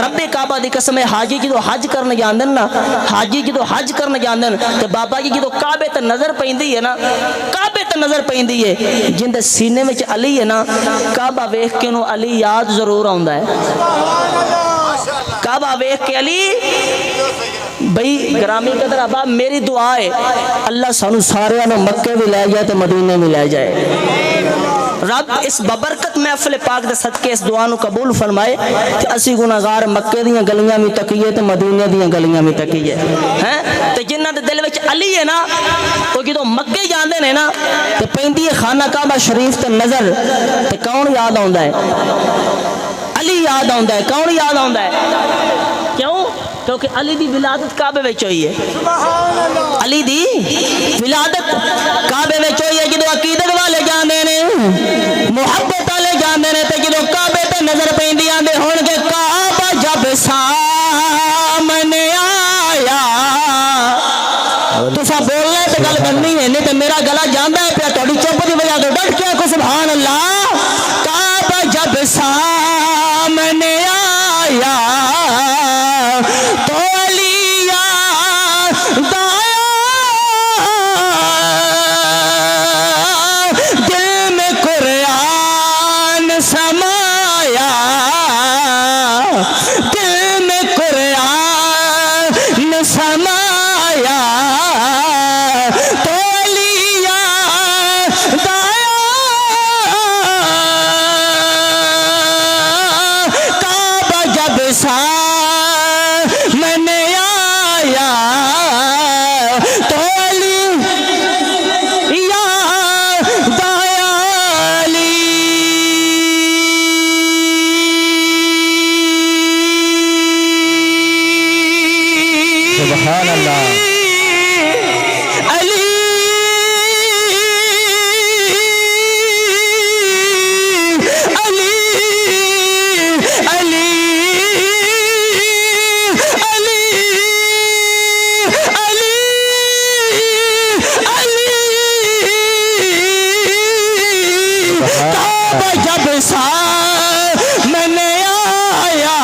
رب کعبہ دی قسم ہے حاجی جدو حج کرنے جاندن نا حاجی جدو حج کرنے جاندن تو بابا جی جدو کعبے تے نظر پیندی ہے نا کعبے تے نظر پیندی ہے جن دے سینے وچ علی ہے نا کعبہ ویکھ کے انہوں علی یاد ضرور آوندا ہے کعبہ ویکھ کے علی بھئی گرامی قدر احباب میری دعا ہے اللہ سانو سارے انہوں مکے بھی لے جائے تے مدینے بھی لے جائے رب اس ببرکت محفل پاک دے صدقے اس دعا نو قبول فرمائے کہ اسی گناہگار مکے دیاں گلیاں بھی تکیے تے مدینے دیاں گلیاں بھی تکیے ہیں تے جنہاں دے دل وچ علی ہے نا وہ جدوں مکے جاندے نے نا تے پیندی ہے خانہ کعبہ شریف تے نظر تے کون یاد آوندا ہے علی یاد آوندا ہے کون یاد آوندا ہے کیوں کیونکہ علی دی ولادت کعبے وچ ہوئی ہے علی دی ولادت کعبے وچ ہوئی ہے جدوں عقیدت والے جاندے نے محبت والے جاندے نے تے جدوں کعبے تے نظر پیندی آندے ہون گے کعبہ جب سامنے آیا تسا بولنا تے گل بننی ہے نہیں تے میرا گلا جاندا ہے پیا تہاڈی چپ دی وجہ تو ڈٹ کے کو سبحان اللہ کعبہ جب سامنے آیا تو علی یاد آیا دل میں قرآن سمایا دل میں قرآن سمایا تو علی یاد آیا کعبہ جب سامنے آیا تو علی یاد آیا علی سبحان اللہ علی علی علی علی علی علی کعبہ جب سامنے آیا